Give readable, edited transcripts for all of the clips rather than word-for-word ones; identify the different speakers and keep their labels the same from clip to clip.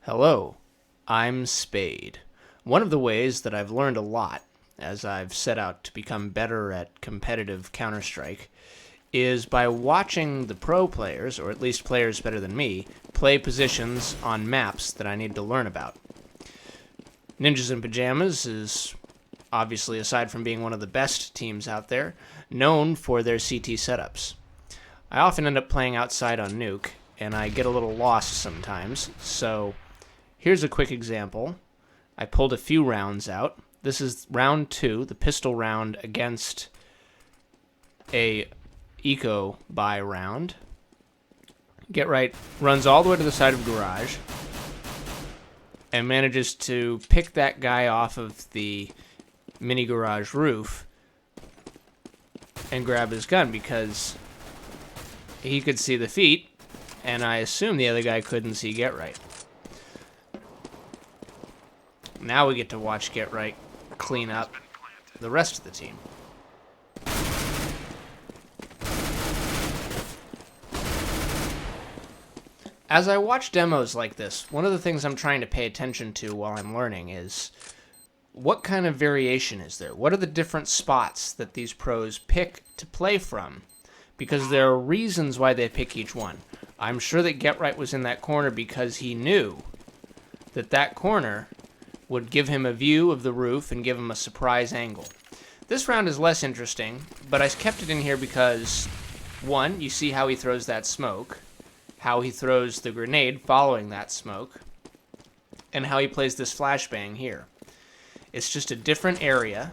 Speaker 1: Hello, I'm Spade. One of the ways that I've learned a lot as I've set out to become better at competitive Counter-Strike is by watching the pro players, or at least players better than me, play positions on maps that I need to learn about. Ninjas in Pajamas is obviously, aside from being one of the best teams out there, known for their CT setups. I often end up playing outside on Nuke, and I get a little lost sometimes, so here's a quick example. I pulled a few rounds out. This is round 2, the pistol round against a eco buy round. Get Right runs all the way to the side of garage and manages to pick that guy off of the mini garage roof and grab his gun because he could see the feet, and I assume the other guy couldn't see Get Right. Now we get to watch Get Right clean up the rest of the team. As I watch demos like this, one of the things I'm trying to pay attention to while I'm learning is what kind of variation is there? What are the different spots that these pros pick to play from? Because there are reasons why they pick each one. I'm sure that Get Right was in that corner because he knew that that corner would give him a view of the roof and give him a surprise angle. This round is less interesting, but I kept it in here because, one, you see how he throws that smoke, how he throws the grenade following that smoke, and how he plays this flashbang here. It's just a different area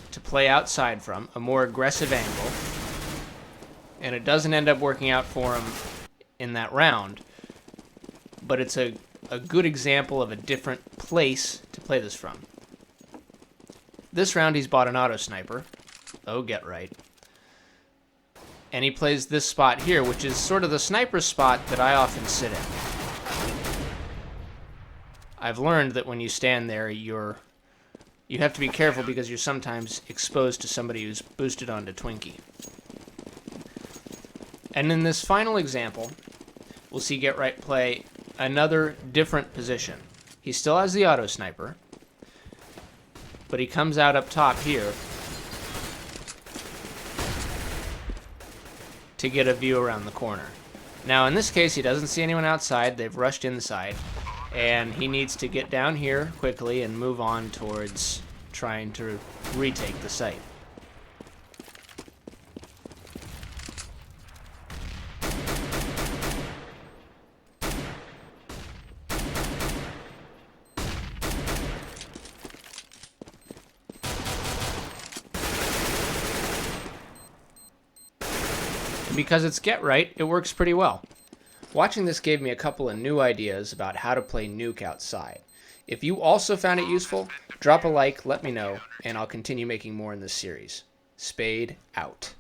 Speaker 1: to play outside from, a more aggressive angle, and it doesn't end up working out for him in that round, but it's a good example of a different place to play this from. This round he's bought an auto sniper. Oh, Get Right. And he plays this spot here, which is sort of the sniper spot that I often sit in. I've learned that when you stand there, you have to be careful because you're sometimes exposed to somebody who's boosted onto Twinkie. And in this final example, we'll see Get Right play another different position. He still has the auto sniper, but he comes out up top here to get a view around the corner. Now in this case, he doesn't see anyone outside. They've rushed inside, and he needs to get down here quickly and move on towards trying to retake the site. Because it's Get Right, it works pretty well. Watching this gave me a couple of new ideas about how to play Nuke outside. If you also found it useful, drop a like, let me know, and I'll continue making more in this series. Spade out.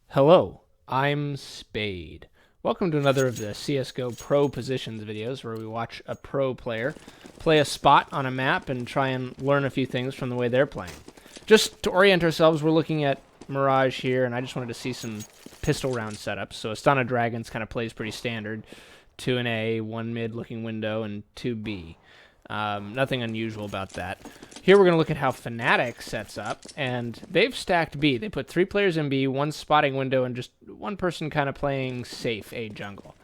Speaker 1: Hello, I'm Spade. Welcome to another of the CSGO Pro Positions videos where we watch a pro player play a spot on a map and try and learn a few things from the way they're playing. Just to orient ourselves, we're looking at Mirage here, and I just wanted to see some pistol round setups. So Astana Dragons kind of plays pretty standard. 2 and A, 1 mid looking window, and 2 B. Nothing unusual about that. Here we're going to look at how Fnatic sets up, and they've stacked B. They put 3 players in B, 1 spotting window, and just 1 person kind of playing safe A jungle.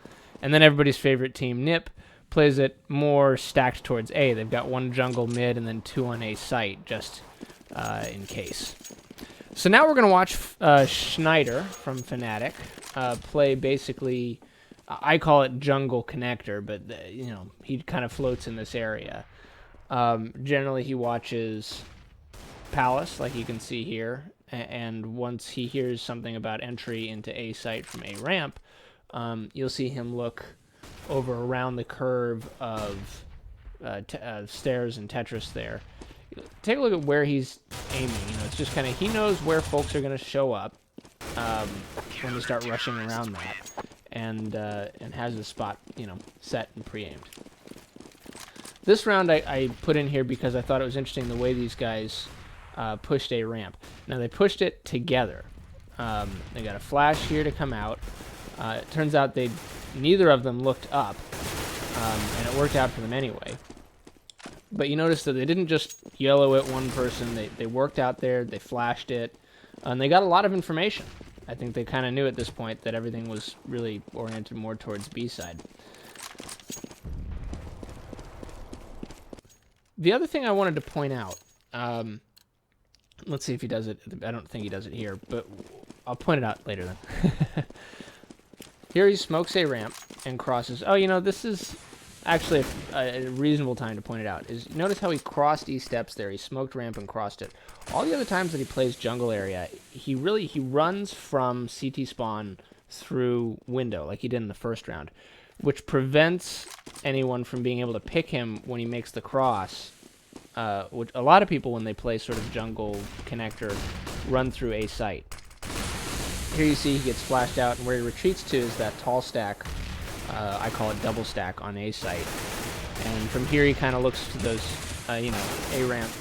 Speaker 1: And then everybody's favorite team, NiP, plays it more stacked towards A. They've got 1 jungle mid and then 2 on A site, just in case. So now we're going to watch Schneider from Fnatic play basically, I call it jungle connector, but you know, he kind of floats in this area. Generally he watches Palace, like you can see here, and once he hears something about entry into A site from A ramp, you'll see him look over around the curve of stairs and Tetris there. Take a look at where he's aiming. You know, it's just kind of, he knows where folks are going to show up when they start rushing around that, and has the spot, you know, set and pre-aimed. This round I put in here because I thought it was interesting the way these guys pushed A ramp. Now they pushed it together. They got a flash here to come out. It turns out they neither of them looked up, and it worked out for them anyway. But you notice that they didn't just yellow at one person. They worked out there, they flashed it, and they got a lot of information. I think they kind of knew at this point that everything was really oriented more towards B side. The other thing I wanted to point out, let's see if he does it. I don't think he does it here, but I'll point it out later then. Here he smokes a ramp and crosses. Oh, you know, this is actually a reasonable time to point it out. Is notice how he crossed E steps there. He smoked ramp and crossed it. All the other times that he plays jungle area, he runs from CT spawn through window like he did in the first round, which prevents anyone from being able to pick him when he makes the cross. Which a lot of people, when they play sort of jungle connector, run through A site. Here you see he gets flashed out, and where he retreats to is that tall stack. I call it double stack on A site. And from here he kind of looks to those, you know, A ramp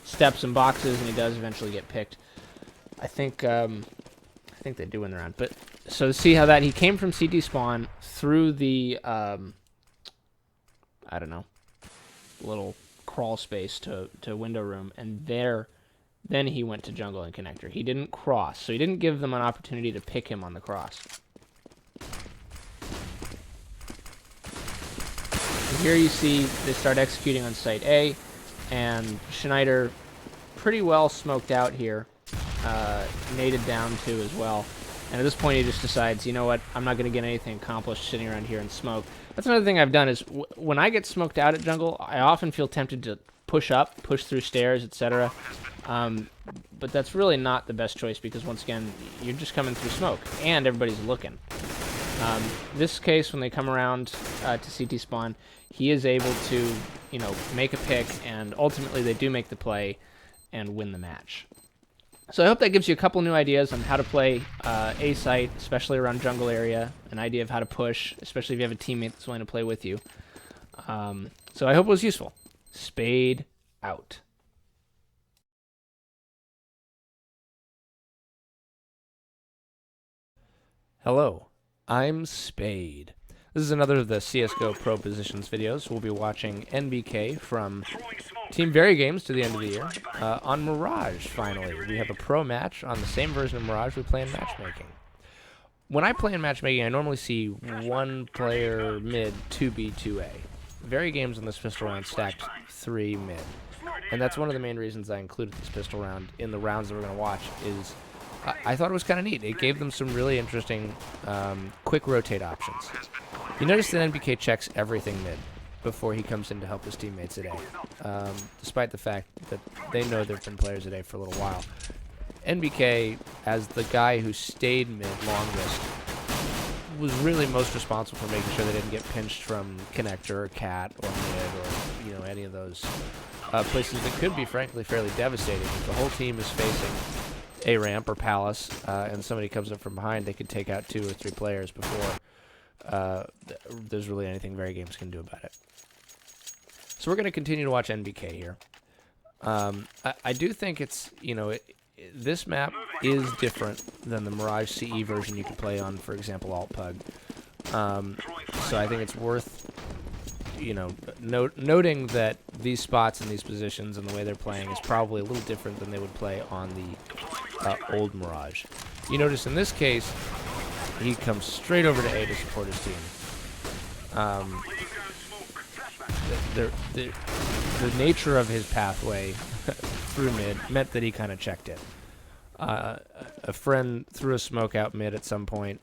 Speaker 1: steps and boxes, and he does eventually get picked. I think they do win the round. But so see how that he came from CT spawn through the I don't know, little crawl space to window room, and then he went to jungle and connector. He didn't cross, so he didn't give them an opportunity to pick him on the cross. And here you see they start executing on site A, and Schneider pretty well smoked out here, naded down too as well. And at this point he just decides, you know what, I'm not going to get anything accomplished sitting around here and smoke. That's another thing I've done is when I get smoked out at jungle, I often feel tempted to push up, push through stairs, etc. But that's really not the best choice because, once again, you're just coming through smoke, and everybody's looking. This case, when they come around to CT spawn, he is able to, you know, make a pick, and ultimately they do make the play and win the match. So I hope that gives you a couple new ideas on how to play A site, especially around jungle area, an idea of how to push, especially if you have a teammate that's willing to play with you. So I hope it was useful. Spade out. Hello, I'm Spade. This is another of the CSGO Pro Positions videos. We'll be watching NBK from Team Very Games to the end of the year. On Mirage, finally. We have a pro match on the same version of Mirage we play in matchmaking. When I play in matchmaking, I normally see one player mid, 2B, 2A. Very Games on this pistol round stacked 3 mid. And that's one of the main reasons I included this pistol round in the rounds that we're going to watch is I thought it was kind of neat. It gave them some really interesting quick rotate options. You notice that NBK checks everything mid before he comes in to help his teammates at A, despite the fact that they know there have been players at A for a little while. NBK, as the guy who stayed mid longest, was really most responsible for making sure they didn't get pinched from connector or cat or mid or any of those places that could be frankly fairly devastating. If the whole team is facing A ramp or Palace and somebody comes up from behind, they could take out 2 or 3 players before there's really anything Very Games can do about it. So we're going to continue to watch NBK here. I do think it's, this map is different than the Mirage CE version you could play on, for example, Alt-Pug. So I think it's worth, noting that these spots and these positions and the way they're playing is probably a little different than they would play on the old Mirage. You notice in this case, he comes straight over to A to support his team. The nature of his pathway through mid meant that he kind of checked it. A friend threw a smoke out mid at some point.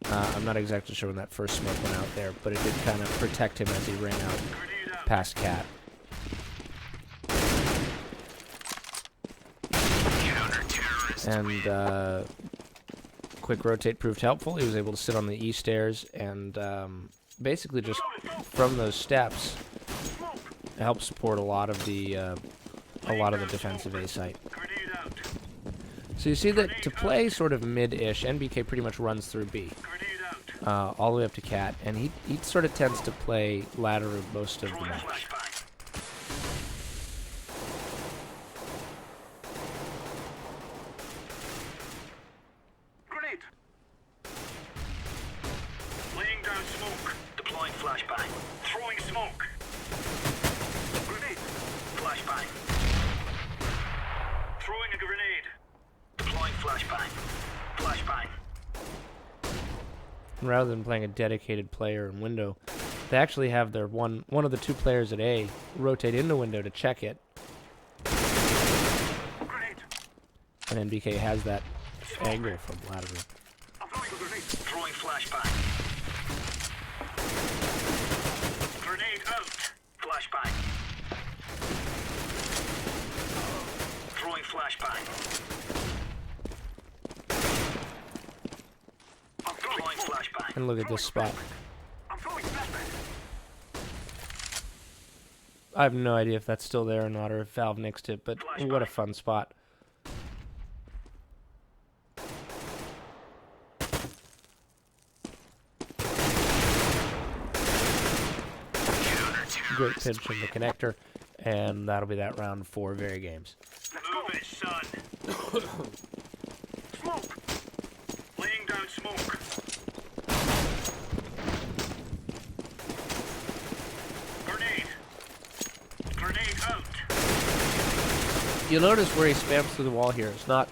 Speaker 1: I'm not exactly sure when that first smoke went out there, but it did kind of protect him as he ran out past Cat. And quick rotate proved helpful. He was able to sit on the E stairs and basically just from those steps help support a lot of the defensive A site. So you see that to play sort of mid-ish, NBK pretty much runs through B, all the way up to Cat, and he sort of tends to play ladder most of the match.
Speaker 2: Deploying flashbang. Throwing smoke. Grenade. Flashbang. Throwing a grenade. Deploying flashbang. Flashbang.
Speaker 1: Rather than playing a dedicated player in window, they actually have their one of the two players at A rotate into window to check it.
Speaker 2: Grenade.
Speaker 1: And NBK has that angle from ladder room.
Speaker 2: I'm throwing a grenade. Throwing flashbang. Grenade out. Flashbang. Throwing flashbang. I'm throwing flashbang.
Speaker 1: And look at this spot.
Speaker 2: I'm throwing flashbang.
Speaker 1: I have no idea if that's still there or not, or if Valve nixed it, but what a fun spot. Great pinch from the connector, and that'll be that round for Very Games.
Speaker 2: Move it, son. Smoke. Laying down smoke. Grenade. Grenade out.
Speaker 1: You'll notice where he spams through the wall here. It's not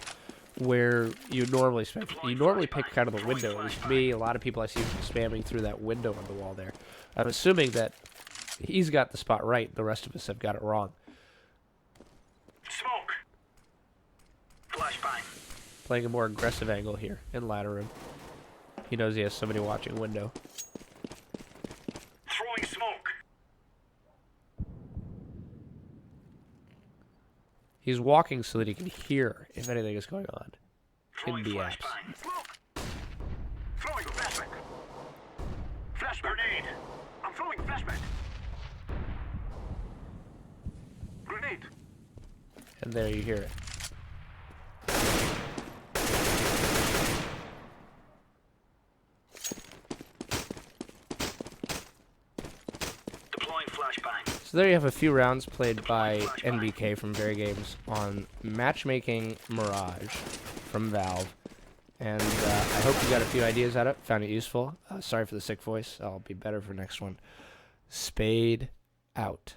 Speaker 1: where you normally spam. You normally pick kind of the window. At least me, a lot of people I see spamming through that window on the wall there. I'm assuming that he's got the spot right. The rest of us have got it wrong.
Speaker 2: Smoke. Flashbang.
Speaker 1: Playing a more aggressive angle here in ladder room. He knows he has somebody watching window.
Speaker 2: Throwing smoke.
Speaker 1: He's walking so that he can hear if anything is going on
Speaker 2: Throwing
Speaker 1: in the apps.
Speaker 2: flashbang. Smoke. Throwing flashbang. Flashbang. Grenade. I'm throwing flashbang. Grenade.
Speaker 1: And there you hear it.
Speaker 2: Deploying flashbang.
Speaker 1: So there you have a few rounds played by NBK from Very Games on Matchmaking Mirage from Valve. And I hope you got a few ideas out of it, found it useful. Sorry for the sick voice. I'll be better for next one. Spade out.